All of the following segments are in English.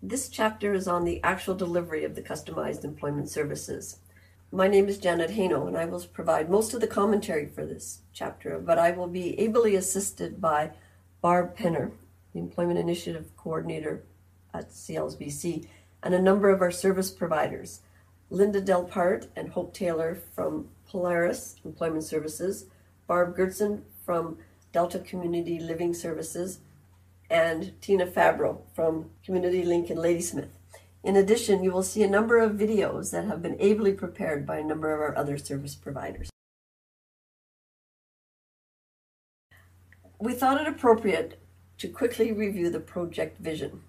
This chapter is on the actual delivery of the customized employment services. My name is Janet Haino, and I will provide most of the commentary for this chapter, but I will be ably assisted by Barb Penner, the Employment Initiative Coordinator at CLSBC, and a number of our service providers, Linda Delpart and Hope Taylor from Polaris Employment Services, Barb Gertson from Delta Community Living Services, and Tina Fabro from Community Link in Ladysmith. In addition, you will see a number of videos that have been ably prepared by a number of our other service providers. We thought it appropriate to quickly review the project vision.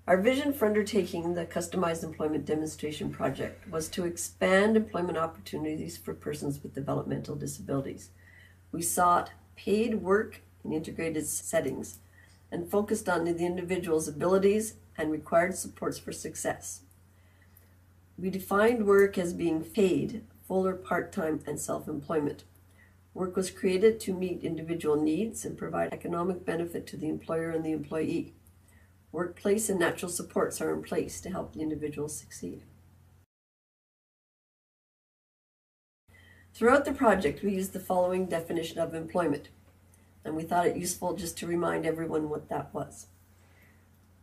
Our vision for undertaking the Customized Employment Demonstration Project was to expand employment opportunities for persons with developmental disabilities. We sought paid work in integrated settings and focused on the individual's abilities and required supports for success. We defined work as being paid, full or part-time, and self-employment. Work was created to meet individual needs and provide economic benefit to the employer and the employee. Workplace and natural supports are in place to help the individual succeed. Throughout the project, we used the following definition of employment, and we thought it useful just to remind everyone what that was.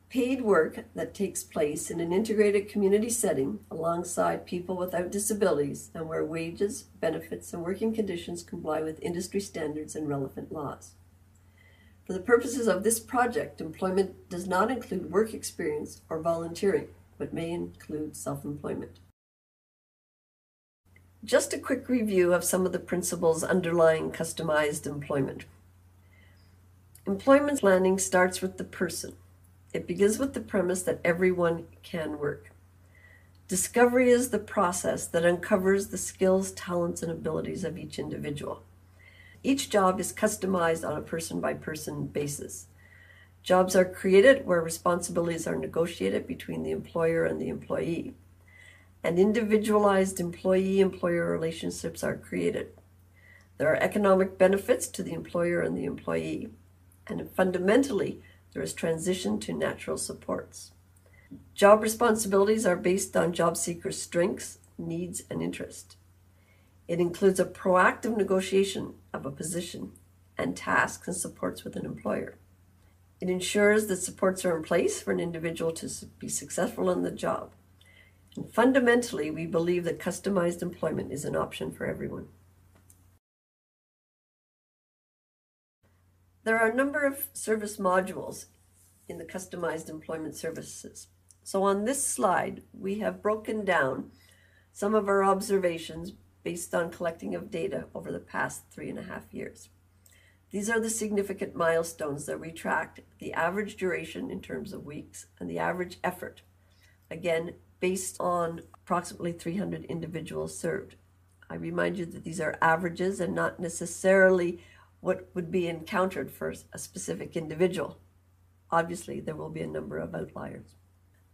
Paid work that takes place in an integrated community setting alongside people without disabilities and where wages, benefits, and working conditions comply with industry standards and relevant laws. For the purposes of this project, employment does not include work experience or volunteering, but may include self-employment. Just a quick review of some of the principles underlying customized employment. Employment planning starts with the person. It begins with the premise that everyone can work. Discovery is the process that uncovers the skills, talents, and abilities of each individual. Each job is customized on a person-by-person basis. Jobs are created where responsibilities are negotiated between the employer and the employee, and individualized employee-employer relationships are created. There are economic benefits to the employer and the employee, and fundamentally, there is transition to natural supports. Job responsibilities are based on job seekers' strengths, needs, and interest. It includes a proactive negotiation of a position and tasks and supports with an employer. It ensures that supports are in place for an individual to be successful in the job. And fundamentally, we believe that customized employment is an option for everyone. There are a number of service modules in the customized employment services. So on this slide, we have broken down some of our observations based on collecting of data over the past 3.5 years. These are the significant milestones that we tracked, the average duration in terms of weeks and the average effort, again, based on approximately 300 individuals served. I remind you that these are averages and not necessarily what would be encountered for a specific individual. Obviously, there will be a number of outliers.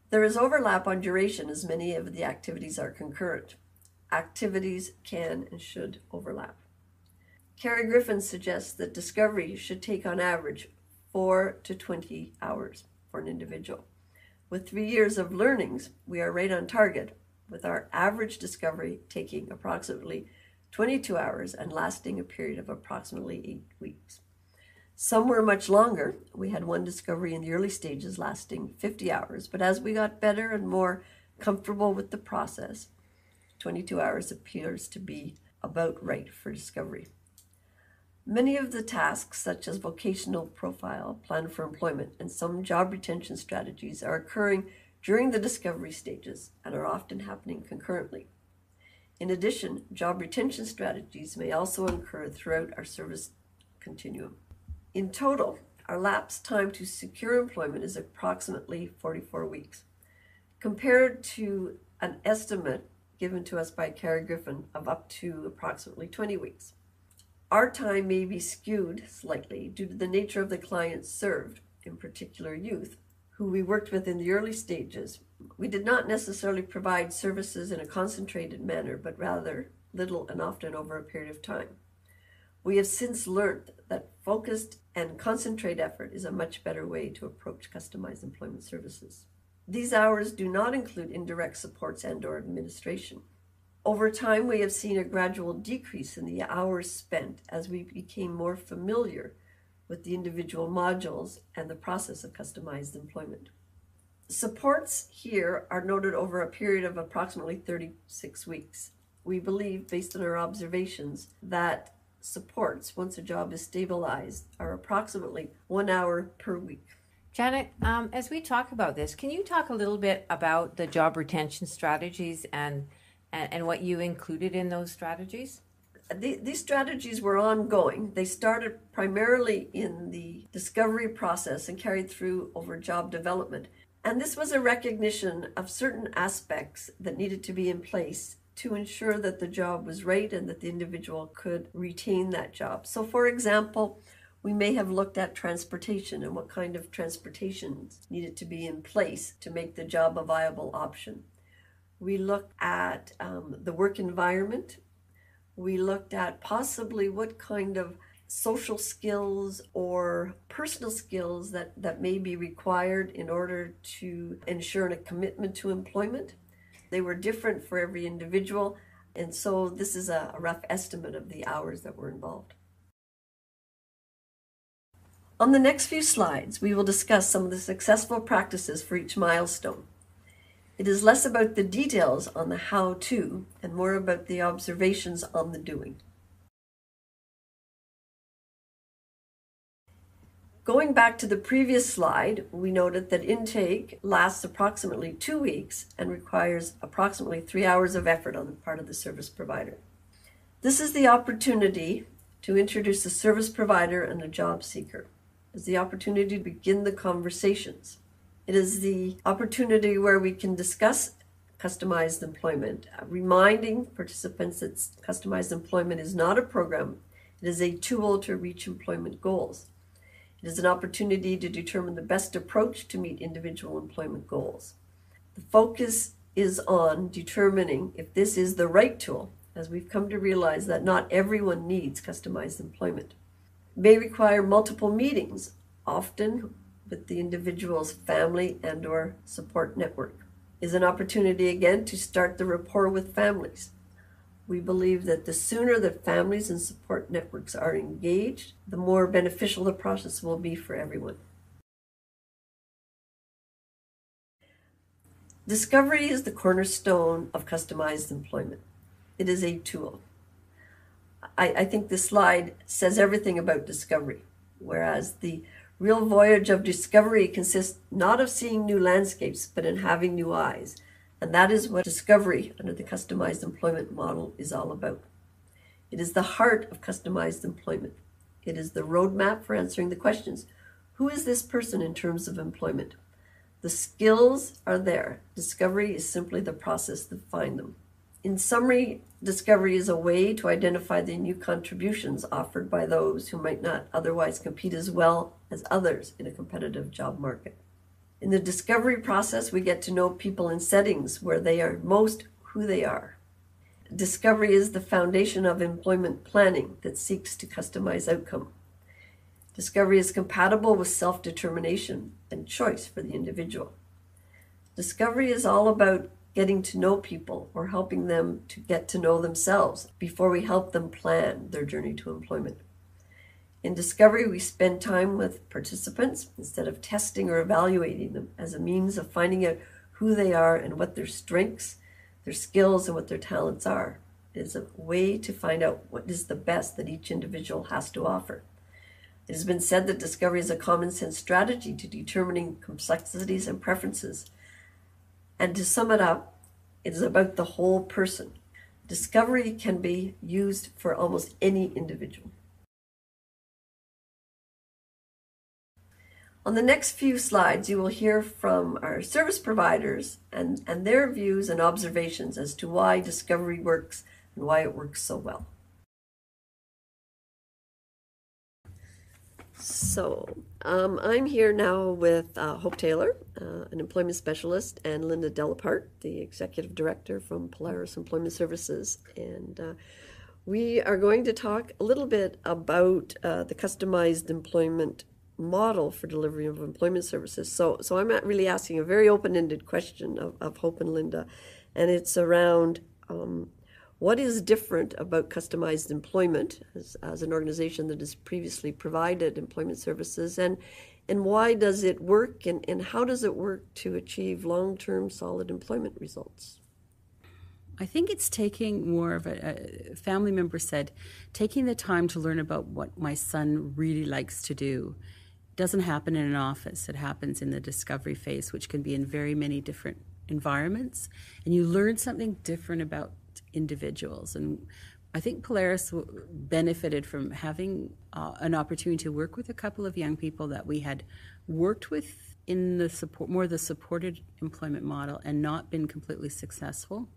There is overlap on duration as many of the activities are concurrent. Activities can and should overlap. Carrie Griffin suggests that discovery should take on average 4 to 20 hours for an individual. With 3 years of learnings, we are right on target, with our average discovery taking approximately 22 hours and lasting a period of approximately 8 weeks. Some were much longer. We had one discovery in the early stages lasting 50 hours, but as we got better and more comfortable with the process, 22 hours appears to be about right for discovery. Many of the tasks, such as vocational profile, plan for employment, and some job retention strategies are occurring during the discovery stages and are often happening concurrently. In addition, job retention strategies may also occur throughout our service continuum. In total, our lapse time to secure employment is approximately 44 weeks, compared to an estimate given to us by Carrie Griffin of up to approximately 20 weeks. Our time may be skewed slightly due to the nature of the clients served, in particular youth, who we worked with in the early stages. We did not necessarily provide services in a concentrated manner, but rather little and often over a period of time. We have since learned that focused and concentrated effort is a much better way to approach customized employment services. These hours do not include indirect supports and/or administration. Over time, we have seen a gradual decrease in the hours spent as we became more familiar with the individual modules and the process of customized employment. Supports here are noted over a period of approximately 36 weeks. We believe, based on our observations, that supports, once a job is stabilized, are approximately 1 hour per week. Janet, as we talk about this, can you talk a little bit about the job retention strategies and what you included in those strategies? These strategies were ongoing. They started primarily in the discovery process and carried through over job development. And this was a recognition of certain aspects that needed to be in place to ensure that the job was right and that the individual could retain that job. So, for example, we may have looked at transportation and what kind of transportation needed to be in place to make the job a viable option. We looked at the work environment. We looked at possibly what kind of social skills or personal skills that may be required in order to ensure a commitment to employment. They were different for every individual, and so this is a rough estimate of the hours that were involved. On the next few slides, we will discuss some of the successful practices for each milestone. It is less about the details on the how-to and more about the observations on the doing. Going back to the previous slide, we noted that intake lasts approximately 2 weeks and requires approximately 3 hours of effort on the part of the service provider. This is the opportunity to introduce a service provider and a job seeker. It's the opportunity to begin the conversations. It is the opportunity where we can discuss customized employment, reminding participants that customized employment is not a program. It is a tool to reach employment goals. It is an opportunity to determine the best approach to meet individual employment goals. The focus is on determining if this is the right tool, as we've come to realize that not everyone needs customized employment. It may require multiple meetings, often with the individual's family and/or support network. It is an opportunity again to start the rapport with families. We believe that the sooner that families and support networks are engaged, the more beneficial the process will be for everyone. Discovery is the cornerstone of customized employment. It is a tool. I think this slide says everything about discovery, whereas the real voyage of discovery consists not of seeing new landscapes, but in having new eyes. And that is what discovery under the customized employment model is all about. It is the heart of customized employment. It is the roadmap for answering the questions. Who is this person in terms of employment? The skills are there. Discovery is simply the process to find them. In summary, discovery is a way to identify the new contributions offered by those who might not otherwise compete as well as others in a competitive job market. In the discovery process, we get to know people in settings where they are most who they are. Discovery is the foundation of employment planning that seeks to customize outcome. Discovery is compatible with self-determination and choice for the individual. Discovery is all about getting to know people or helping them to get to know themselves before we help them plan their journey to employment. In discovery, we spend time with participants instead of testing or evaluating them as a means of finding out who they are and what their strengths, their skills, and what their talents are. It is a way to find out what is the best that each individual has to offer. It has been said that discovery is a common sense strategy to determining complexities and preferences. And to sum it up, it is about the whole person. Discovery can be used for almost any individual. On the next few slides, you will hear from our service providers and their views and observations as to why discovery works and why it works so well. So I'm here now with Hope Taylor, an employment specialist, and Linda Delapart, the executive director from Polaris Employment Services. And we are going to talk a little bit about the customized employment model for delivery of employment services. So I'm really asking a very open-ended question of Hope and Linda, and it's around what is different about customized employment as an organization that has previously provided employment services, and why does it work, and how does it work to achieve long-term solid employment results? I think it's taking more of a family member said, taking the time to learn about what my son really likes to do. It doesn't happen in an office. It happens in the discovery phase, which can be in very many different environments. And you learn something different about individuals. And I think Polaris benefited from having an opportunity to work with a couple of young people that we had worked with in the supported employment model and not been completely successful.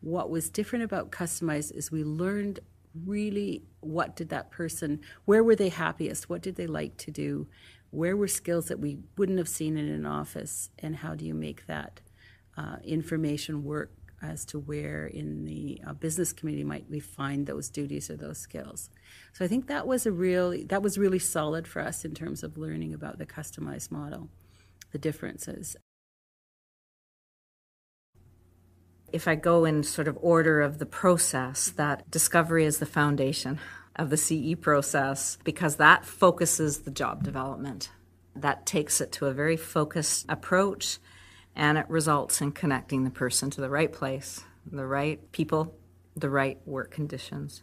What was different about Customized is we learned really what did that person, where were they happiest, what did they like to do, where were skills that we wouldn't have seen in an office, and how do you make that information work as to where in the business community might we find those duties or those skills. So I think that was really solid for us in terms of learning about the Customized model, the differences. If I go in sort of order of the process, that discovery is the foundation of the CE process because that focuses the job development. That takes it to a very focused approach, and it results in connecting the person to the right place, the right people, the right work conditions.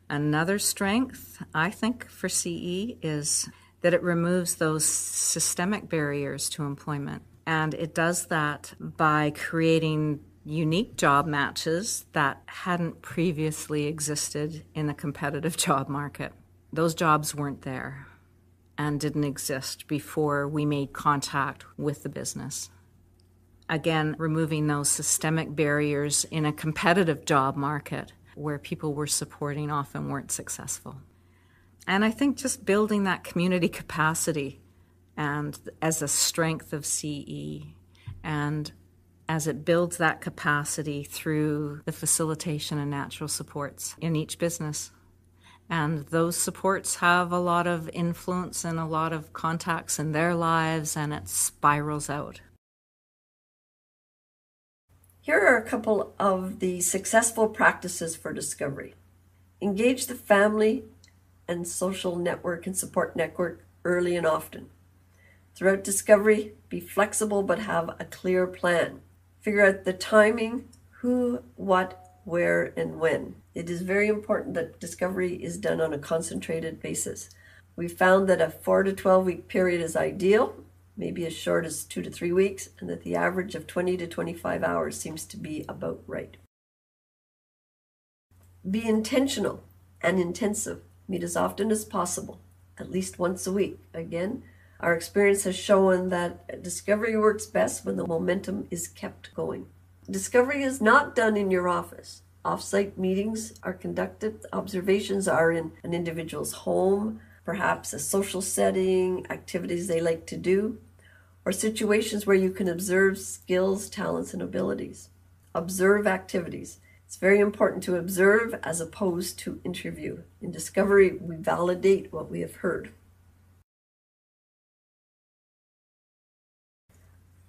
Another strength, I think, for CE is that it removes those systemic barriers to employment. And it does that by creating unique job matches that hadn't previously existed in a competitive job market. Those jobs weren't there and didn't exist before we made contact with the business. Again, removing those systemic barriers in a competitive job market where people were supporting often weren't successful. And I think just building that community capacity and as a strength of CE, and as it builds that capacity through the facilitation and natural supports in each business. And those supports have a lot of influence and a lot of contacts in their lives, and it spirals out. Here are a couple of the successful practices for discovery. Engage the family and social network and support network early and often. Throughout discovery, be flexible but have a clear plan. Figure out the timing, who, what, where, and when. It is very important that discovery is done on a concentrated basis. We found that a 4 to 12 week period is ideal, maybe as short as 2 to 3 weeks, and that the average of 20 to 25 hours seems to be about right. Be intentional and intensive. Meet as often as possible, at least once a week. Again, our experience has shown that discovery works best when the momentum is kept going. Discovery is not done in your office. Off-site meetings are conducted. Observations are in an individual's home, perhaps a social setting, activities they like to do, or situations where you can observe skills, talents, and abilities. Observe activities. It's very important to observe as opposed to interview. In discovery, we validate what we have heard.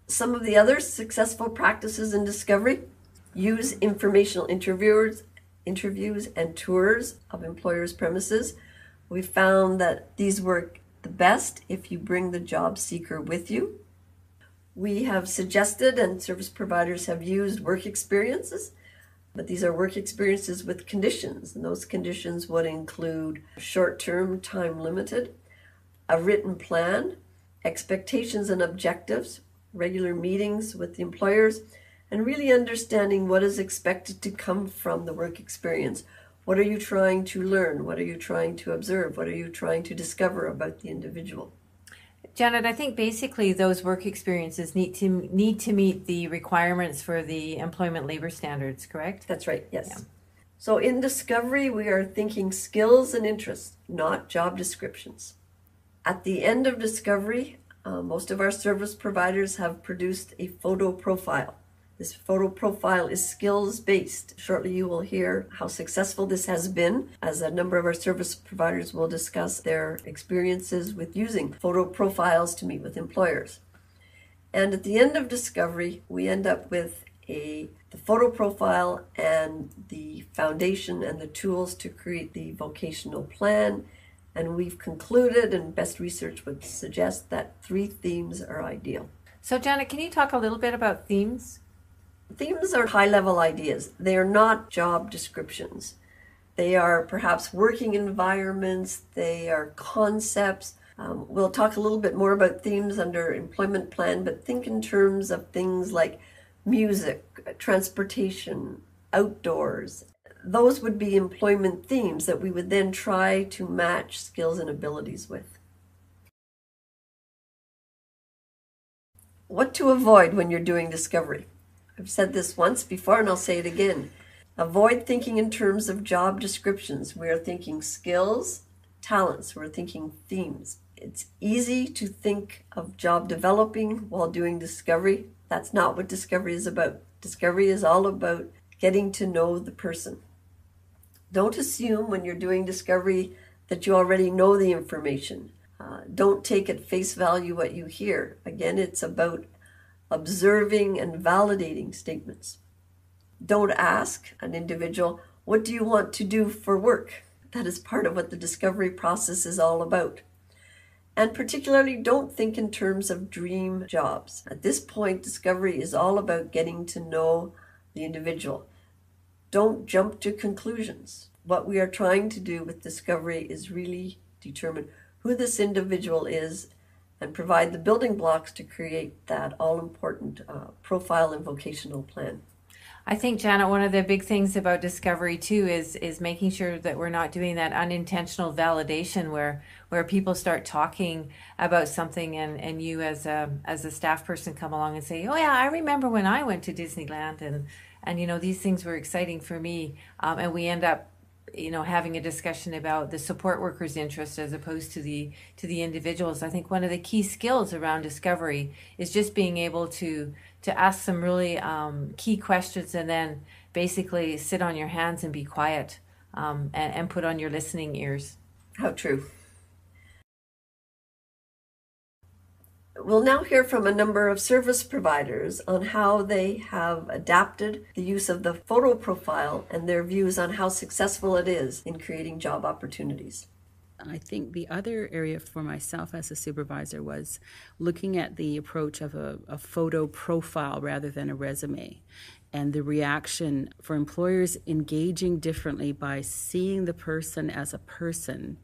Some of the other successful practices in discovery: use informational interviews and tours of employers' premises. We found that these work the best if you bring the job seeker with you. We have suggested, and service providers have used, work experiences, but these are work experiences with conditions, and those conditions would include short-term, time-limited, a written plan, expectations and objectives, regular meetings with the employers, and really understanding what is expected to come from the work experience. What are you trying to learn? What are you trying to observe? What are you trying to discover about the individual? Janet, I think basically those work experiences need to meet the requirements for the employment labor standards, correct? That's right, yes. Yeah. So in discovery, we are thinking skills and interests, not job descriptions. At the end of discovery, most of our service providers have produced a photo profile. This photo profile is skills-based. Shortly you will hear how successful this has been, as a number of our service providers will discuss their experiences with using photo profiles to meet with employers. And at the end of discovery, we end up with the photo profile and the foundation and the tools to create the vocational plan. And we've concluded, and best research would suggest, that 3 themes are ideal. So Janet, can you talk a little bit about themes? Themes are high-level ideas. They are not job descriptions. They are perhaps working environments. They are concepts. We'll talk a little bit more about themes under employment plan, but think in terms of things like music, transportation, outdoors. Those would be employment themes that we would then try to match skills and abilities with. What to avoid when you're doing discovery? I've said this once before and I'll say it again. Avoid thinking in terms of job descriptions. We are thinking skills, talents. We're thinking themes. It's easy to think of job developing while doing discovery. That's not what discovery is about. Discovery is all about getting to know the person. Don't assume when you're doing discovery that you already know the information. Don't take at face value what you hear. Again, it's about observing and validating statements. Don't ask an individual, what do you want to do for work? That is part of what the discovery process is all about. And particularly, don't think in terms of dream jobs. At this point, discovery is all about getting to know the individual. Don't jump to conclusions. What we are trying to do with discovery is really determine who this individual is and provide the building blocks to create that all-important profile and vocational plan. I think, Janet, one of the big things about discovery too is making sure that we're not doing that unintentional validation where people start talking about something and you as a staff person come along and say, oh yeah, I remember when I went to Disneyland and you know, these things were exciting for me, and we end up, you know, having a discussion about the support worker's interest as opposed to the individuals. I think one of the key skills around discovery is just being able to ask some really key questions and then basically sit on your hands and be quiet, and put on your listening ears. How true. We'll now hear from a number of service providers on how they have adapted the use of the photo profile and their views on how successful it is in creating job opportunities. I think the other area for myself as a supervisor was looking at the approach of a photo profile rather than a resume, and the reaction for employers engaging differently by seeing the person as a person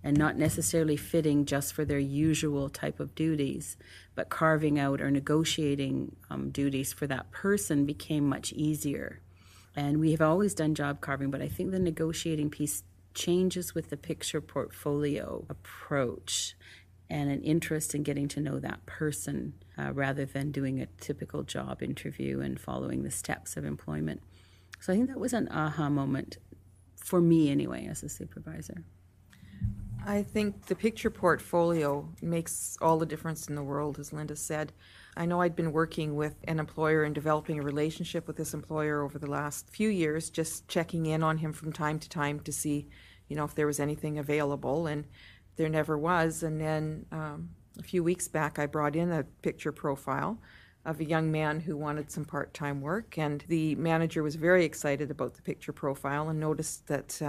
and not necessarily fitting just for their usual type of duties, but carving out or negotiating duties for that person became much easier. And we have always done job carving, but I think the negotiating piece changes with the picture portfolio approach and an interest in getting to know that person rather than doing a typical job interview and following the steps of employment. So I think that was an aha moment for me anyway as a supervisor. I think the picture portfolio makes all the difference in the world, as Linda said. I know I'd been working with an employer and developing a relationship with this employer over the last few years, just checking in on him from time to time to see, you know, if there was anything available, and there never was. And then a few weeks back, I brought in a picture profile of a young man who wanted some part-time work, and the manager was very excited about the picture profile and noticed that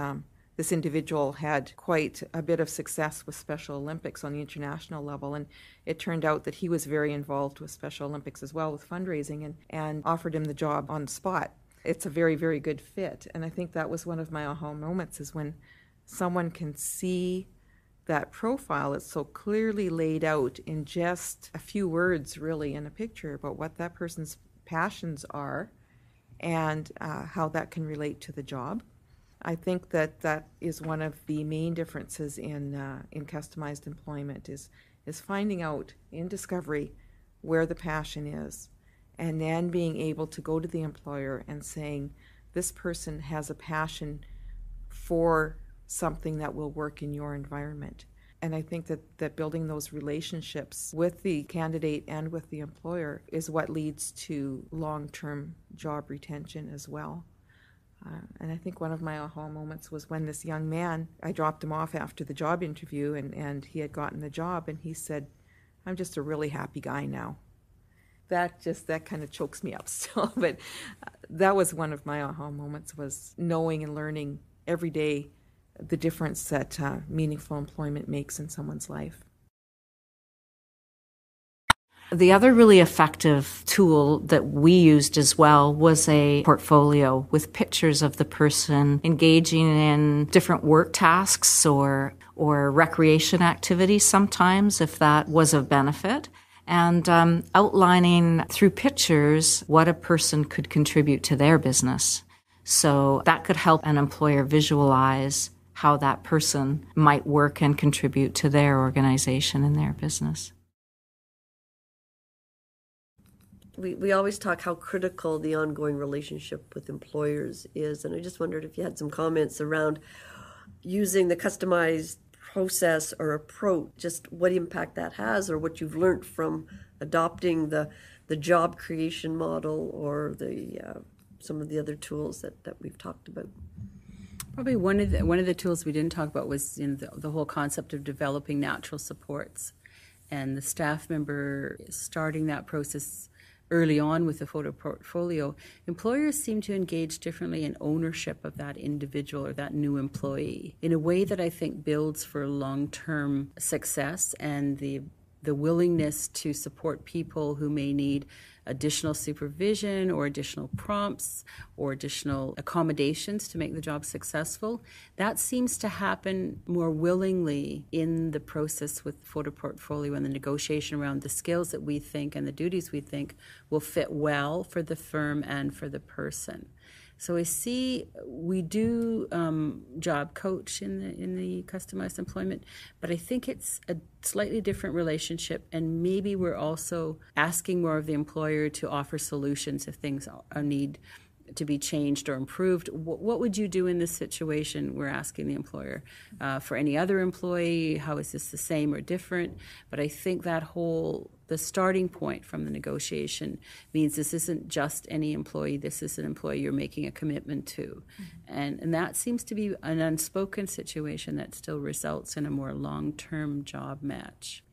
this individual had quite a bit of success with Special Olympics on the international level, and it turned out that he was very involved with Special Olympics as well with fundraising, and offered him the job on the spot. It's a very, very good fit, and I think that was one of my aha moments, is when someone can see that profile. It's so clearly laid out in just a few words, really, in a picture about what that person's passions are and how that can relate to the job. I think that that is one of the main differences in customized employment is finding out in discovery where the passion is, and then being able to go to the employer and saying, this person has a passion for something that will work in your environment. And I think that building those relationships with the candidate and with the employer is what leads to long-term job retention as well. And I think one of my aha moments was when this young man, I dropped him off after the job interview, and he had gotten the job, and he said, "I'm just a really happy guy now." That kind of chokes me up still. But that was one of my aha moments, was knowing and learning every day the difference that meaningful employment makes in someone's life. The other really effective tool that we used as well was a portfolio with pictures of the person engaging in different work tasks or recreation activities sometimes, if that was of benefit, and outlining through pictures what a person could contribute to their business. So that could help an employer visualize how that person might work and contribute to their organization and their business. We always talk how critical the ongoing relationship with employers is, and I just wondered if you had some comments around using the customized process or approach, just what impact that has, or what you've learned from adopting the job creation model or some of the other tools that we've talked about. Probably one of the tools we didn't talk about was the whole concept of developing natural supports, and the staff member starting that process early on with the photo portfolio. Employers seem to engage differently in ownership of that individual or that new employee in a way that I think builds for long-term success and the willingness to support people who may need additional supervision or additional prompts or additional accommodations to make the job successful. That seems to happen more willingly in the process with photo portfolio and the negotiation around the skills that we think and the duties we think will fit well for the firm and for the person. So I see we do job coach in the customized employment, but I think it's a slightly different relationship, and maybe we're also asking more of the employer to offer solutions if things need to be changed or improved. What would you do in this situation? We're asking the employer. For any other employee, how is this the same or different? But I think the starting point from the negotiation means this isn't just any employee, this is an employee you're making a commitment to. Mm-hmm. And that seems to be an unspoken situation that still results in a more long-term job match.